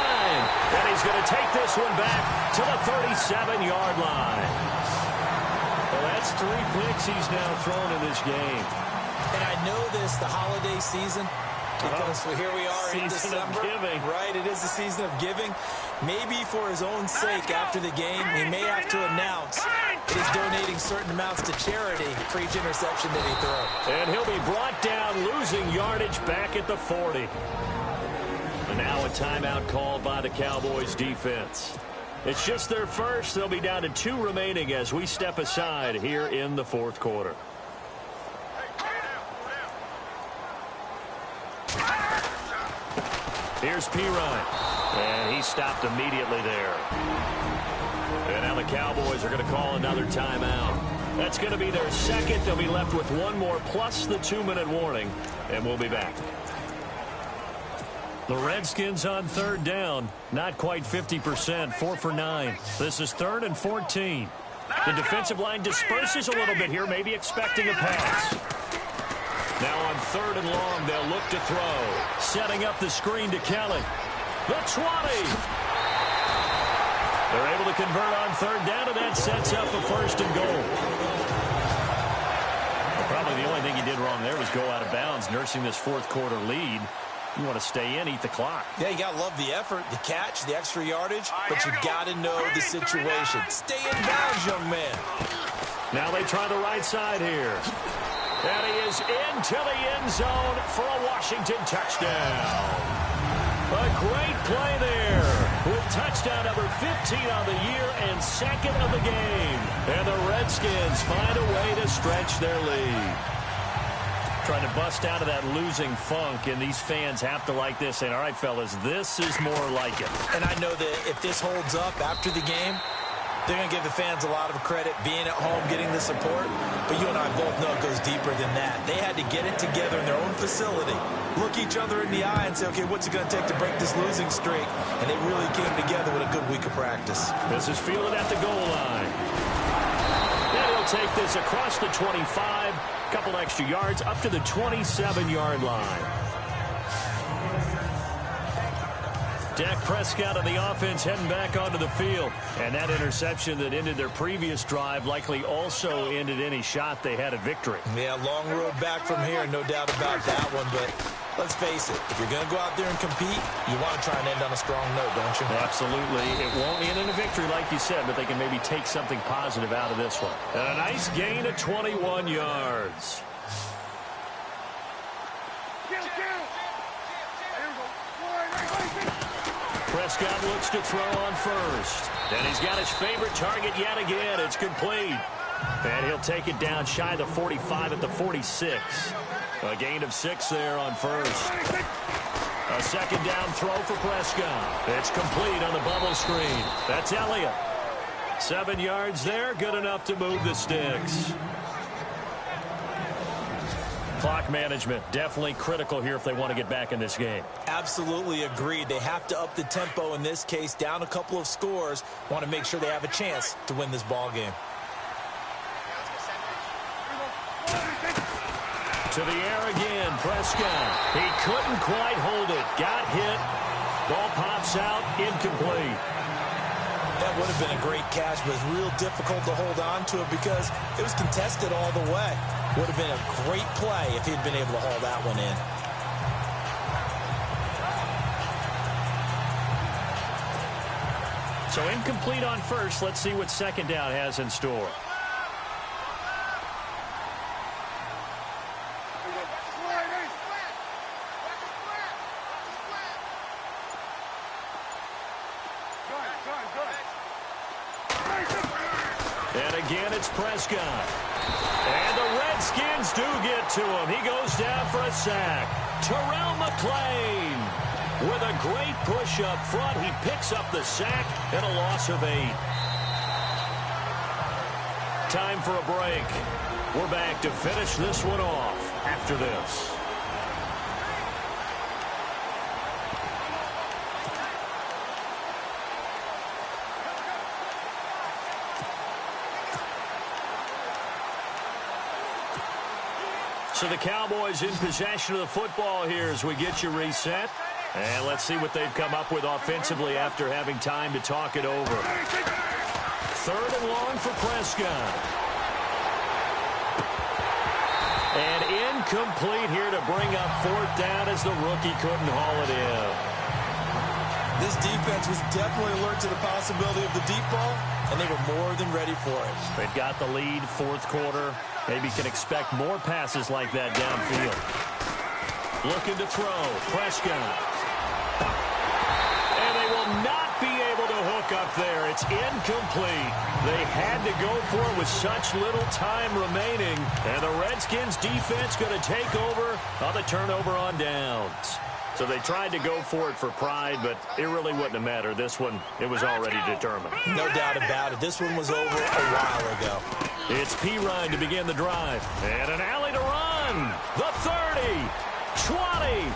And he's going to take this one back to the 37-yard line. Well, that's 3 picks he's now thrown in this game. And I know this, the holiday season, because here we are in December. Right, it is the season of giving. Maybe for his own sake after the game, he may have to announce that he's donating certain amounts to charity for each interception that he throws. And he'll be brought down, losing yardage back at the 40. And now a timeout called by the Cowboys defense. It's just their first. They'll be down to 2 remaining as we step aside here in the 4th quarter. Here's Pirine. And he stopped immediately there. And now the Cowboys are going to call another timeout. That's going to be their 2nd. They'll be left with 1 more plus the 2-minute warning. And we'll be back. The Redskins on third down. Not quite 50%, 4 for 9. This is 3rd and 14. The defensive line disperses a little bit here, maybe expecting a pass. Now on 3rd and long, they'll look to throw. Setting up the screen to Kelly. The 20. They're able to convert on 3rd down, and that sets up a 1st and goal. Well, probably the only thing he did wrong there was go out of bounds, nursing this 4th quarter lead. You want to stay in, eat the clock. Yeah, you got to love the effort, the catch, the extra yardage, but you got to know the situation. Stay in bounds, young man. Now they try the right side here. And he is into the end zone for a Washington touchdown. A great play there with touchdown number 15 on the year and 2nd of the game. And the Redskins find a way to stretch their lead. Trying to bust out of that losing funk, and these fans have to like this. And all right, fellas, this is more like it. And I know that if this holds up after the game, they're going to give the fans a lot of credit being at home, getting the support. But you and I both know it goes deeper than that. They had to get it together in their own facility, look each other in the eye and say, okay, what's it going to take to break this losing streak? And they really came together with a good week of practice. This is fielded at the goal line. And he'll take this across the 25, couple extra yards, up to the 27-yard line. Dak Prescott on the offense heading back onto the field. And that interception that ended their previous drive likely also ended any shot they had at victory. Yeah, long road back from here, no doubt about that one. But let's face it, if you're going to go out there and compete, you want to try and end on a strong note, don't you? Absolutely. It won't end in a victory like you said, but they can maybe take something positive out of this one. And a nice gain of 21 yards. Prescott looks to throw on first. And he's got his favorite target yet again. It's complete. And he'll take it down shy of the 45 at the 46. A gain of 6 there on first. A 2nd down throw for Prescott. It's complete on the bubble screen. That's Elliott. 7 yards there, good enough to move the sticks. Clock management, definitely critical here if they want to get back in this game. Absolutely agreed. They have to up the tempo in this case, down a couple of scores. Want to make sure they have a chance to win this ball game. To the air again, Prescott. He couldn't quite hold it. Got hit. Ball pops out, incomplete. That would have been a great catch, but it's real difficult to hold on to it because it was contested all the way. Would have been a great play if he'd been able to haul that one in. So incomplete on first. Let's see what 2nd down has in store. And again, it's Prescott. And the Redskins do get to him. He goes down for a sack. Terrell McClain with a great push up front. He picks up the sack and a loss of 8. Time for a break. We're back to finish this one off after this. So the Cowboys in possession of the football here as we get you reset. And let's see what they've come up with offensively after having time to talk it over. 3rd and long for Prescott. And incomplete here to bring up 4th down as the rookie couldn't haul it in. This defense was definitely alert to the possibility of the deep ball, and they were more than ready for it. They've got the lead, 4th quarter. Maybe can expect more passes like that downfield. Looking to throw. Prescott. And they will not be able to hook up there. It's incomplete. They had to go for it with such little time remaining. And the Redskins defense going to take over on the turnover on downs. So they tried to go for it for pride, but it really wouldn't have mattered. This one, it was already determined. No doubt about it. This one was over a while ago. It's Pirine to begin the drive. And an alley to run. The 30, 20,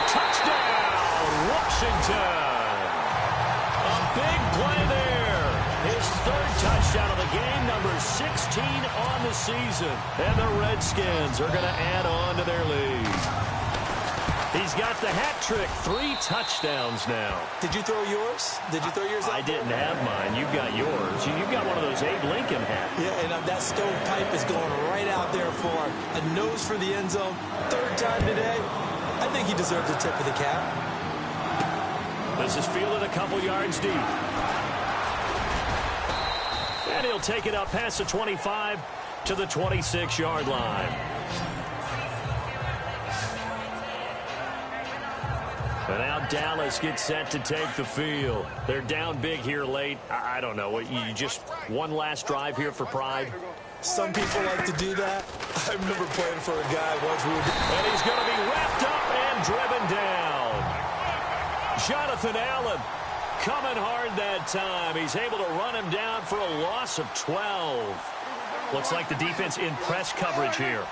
touchdown. Washington. A big play there. His third touchdown of the game, number 16 on the season. And the Redskins are going to add on to their lead. He's got the hat trick, 3 touchdowns now. Did you throw yours? Did you throw yours out? I didn't have mine. You've got yours. You've got one of those Abe Lincoln hats. Yeah, and that stovepipe is going right out there for a nose for the end zone. Third time today. I think he deserves a tip of the cap. This is fielded a couple yards deep. And he'll take it up past the 25 to the 26-yard line. And now Dallas gets set to take the field. They're down big here late. I don't know. You just one last drive here for pride? Some people like to do that. I remember playing for a guy once. And he's going to be wrapped up and driven down. Jonathan Allen coming hard that time. He's able to run him down for a loss of 12. Looks like the defense in press coverage here.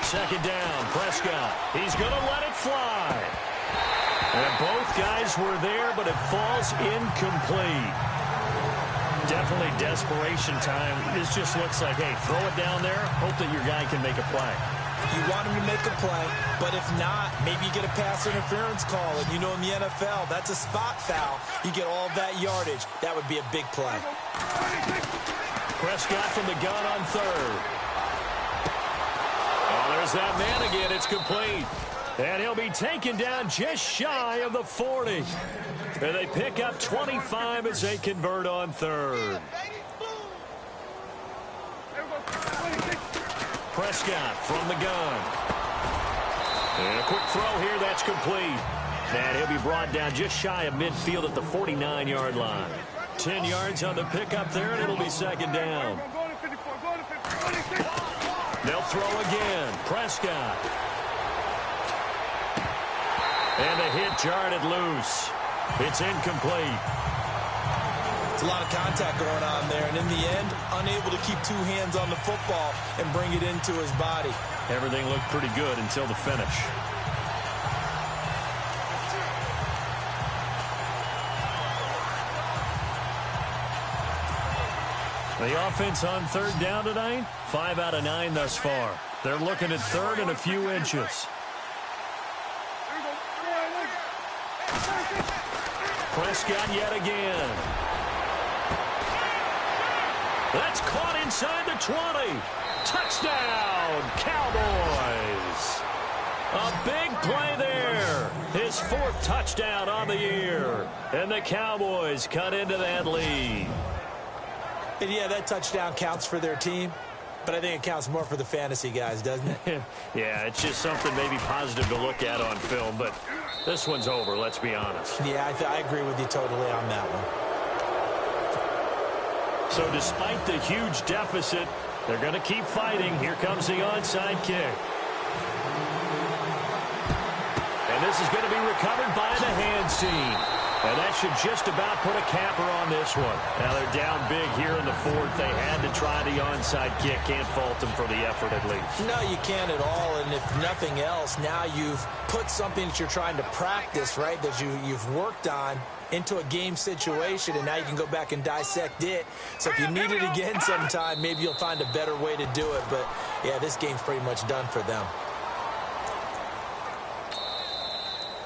Second down, Prescott. He's going to let it fly. And both guys were there, but it falls incomplete. Definitely desperation time. This just looks like, hey, throw it down there, hope that your guy can make a play. You want him to make a play, but if not, maybe you get a pass interference call. And you know in the NFL, that's a spot foul. You get all that yardage. That would be a big play. Prescott from the gun on third. Oh, there's that man again. It's complete. And he'll be taken down just shy of the 40. And they pick up 25 as they convert on third. Prescott from the gun. And a quick throw here. That's complete. And he'll be brought down just shy of midfield at the 49-yard line. 10 yards on the pickup there, and it'll be second down. They'll throw again. Prescott. And a hit jarred it loose. It's incomplete. It's a lot of contact going on there, and in the end, unable to keep 2 hands on the football and bring it into his body. Everything looked pretty good until the finish. The offense on third down tonight, 5 out of 9 thus far. They're looking at third and a few inches. Prescott yet again. That's caught inside the 20. Touchdown, Cowboys. A big play there. His 4th touchdown on the year. And the Cowboys cut into that lead. And yeah, that touchdown counts for their team, but I think it counts more for the fantasy guys, doesn't it? Yeah, it's just something maybe positive to look at on film, but this one's over, let's be honest. Yeah, I agree with you totally on that one. So despite the huge deficit, they're going to keep fighting. Here comes the onside kick. And this is going to be recovered by the hands team. And that should just about put a capper on this one. Now they're down big here in the 4th. They had to try the onside kick. Can't fault them for the effort at least. No, you can't at all. And if nothing else, now you've put something that you're trying to practice, right, that you've worked on into a game situation, and now you can go back and dissect it. So if you need it again sometime, maybe you'll find a better way to do it. But, yeah, this game's pretty much done for them.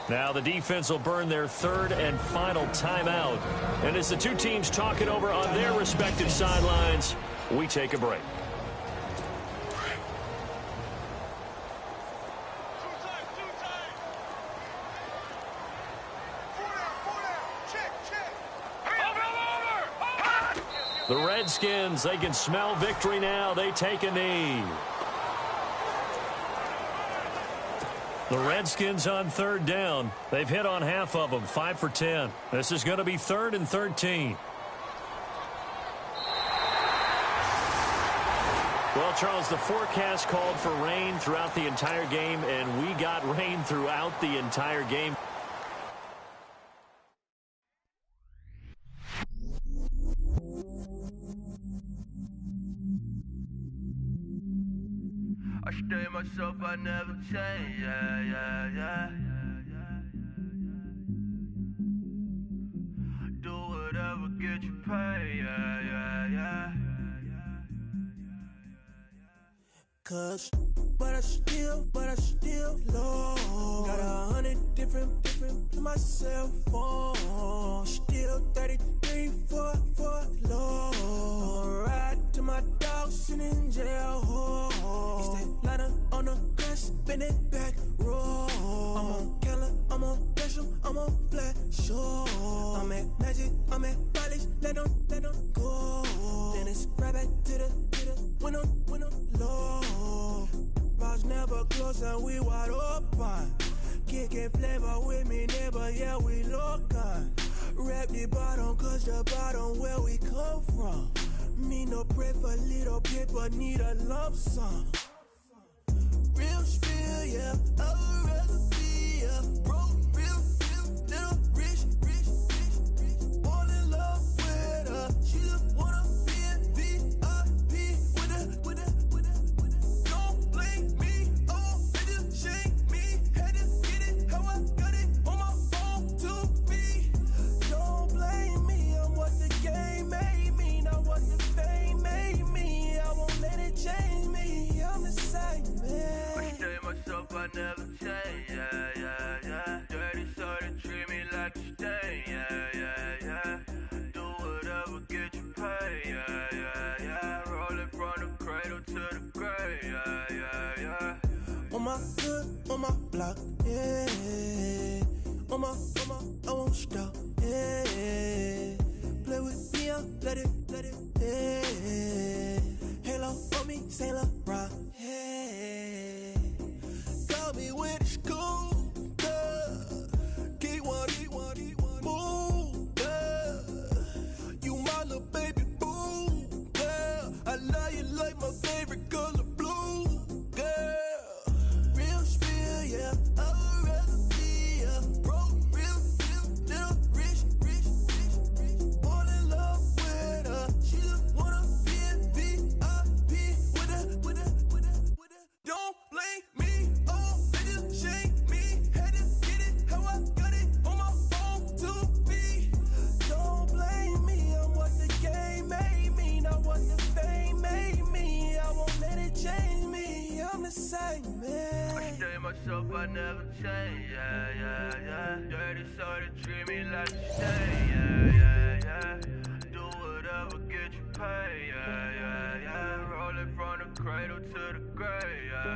Now the defense will burn their 3rd and final timeout. And as the two teams talk it over on their respective sidelines, we take a break. The Redskins, they can smell victory now. They take a knee. The Redskins on third down. They've hit on half of them, 5 for 10. This is going to be 3rd and 13. Well, Charles, the forecast called for rain throughout the entire game, and we got rain throughout the entire game. I stay myself, I never change, yeah. Do whatever, get you paid, yeah. Cause, but I still low. Got 100 different in my cell phone. Still 33 for low. I'ma ride to my dog sitting in jail. He stay lighter on the grass, spin it back, roll. I'm on Keller, I'm on Gresham, I'm on Flat Shore. I'm at Magic, I'm at Bally's, let them go. Then it's right back to the when I'm low. Bars never close and we wide open. Kicking flavor with me, neighbor, yeah, we local. Rap the bottom, cause the bottom where we come from. Me no pray for little paper, need a lump sum. Real spill, yeah, I would rather be, yeah. Broke, real, little rich. All in love with her, she just wanna be in VIP with her. Don't blame me, oh, they just shame me. Had to get it, how I got it on my phone to be. Don't blame me, I'm what the game made me, not what the fame made me. I won't let it change me, I'm the same man. I stay myself, I never change, yeah. Dirty so they treat me like a stain, yeah. Do whatever, get you paid, yeah. Rolling from the cradle to the grave, yeah. On my hood, on my block, yeah. On my, I won't stop, yeah. Play with me, let it, yeah. Halo on me, Saint Laurent, yeah. Got me with the school, yeah. Keep one, move, yeah. You my little baby boo, yeah. I love you like my favorite color blue, yeah. Real spill, yeah, I would rather be, yeah. Broke, real, little rich. All in love with her, she just wanna be in VIP with her. Don't blame me, oh, they just shame me. Had to get it, how I got it on my phone to be. Don't blame me, I'm what the game made me, not what the fame made me. I won't let it change me, I'm the same man. I stay myself, I never change, yeah. Dirty so they treat me like a stain, yeah. Do whatever, get you paid, yeah. Rolling from the cradle to the grave, yeah.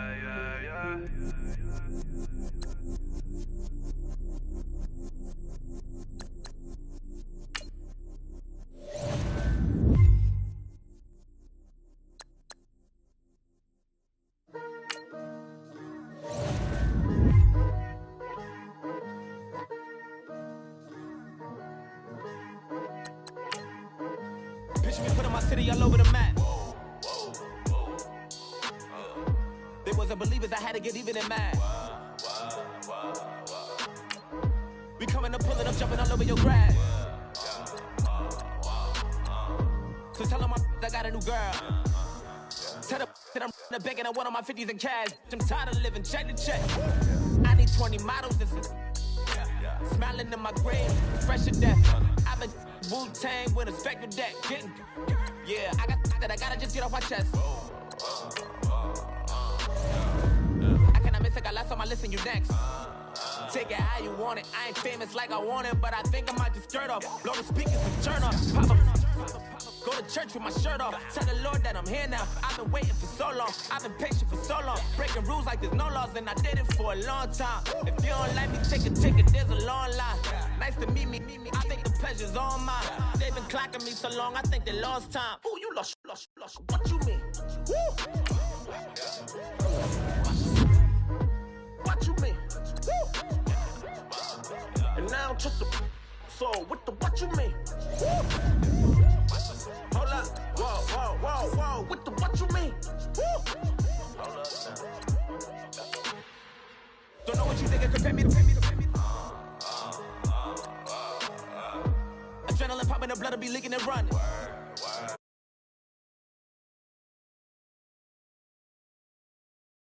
Picture me putting my city all over the map. They wasn't believers, I had to get even and mad. We coming up, pulling up, jumping all over your grass. So tell them I got a new girl. Tell them that I'm begging, I want on my 50s in cash. I'm tired of living check to check. I need 20 models, this is smiling in my grave, fresh to death. I've been Wu-Tang with a spectral deck. Yeah, I gotta just get off my chest. I cannot miss, I got last on my list and you next. Take it how you want it. I ain't famous like I want it, but I think I might just skirt off. Blow the speakers and turn up. Pop up. Go to church with my shirt off. Tell the Lord that I'm here now. I've been waiting for so long. I've been patient for so long. Breaking rules like there's no laws, and I did it for a long time. If you don't like me, take a ticket. There's a long line. Nice to meet me. I think the pleasure's all mine. They've been clocking me so long, I think they lost time. Ooh, you lost. What you mean? Woo! What you mean? Woo! And now I'm just a so what you mean? Woo! Hold up, whoa, what you mean? Woo! Hold up now. Don't know what you think it compare me to. Adrenaline popping, the blood will be leaking and running.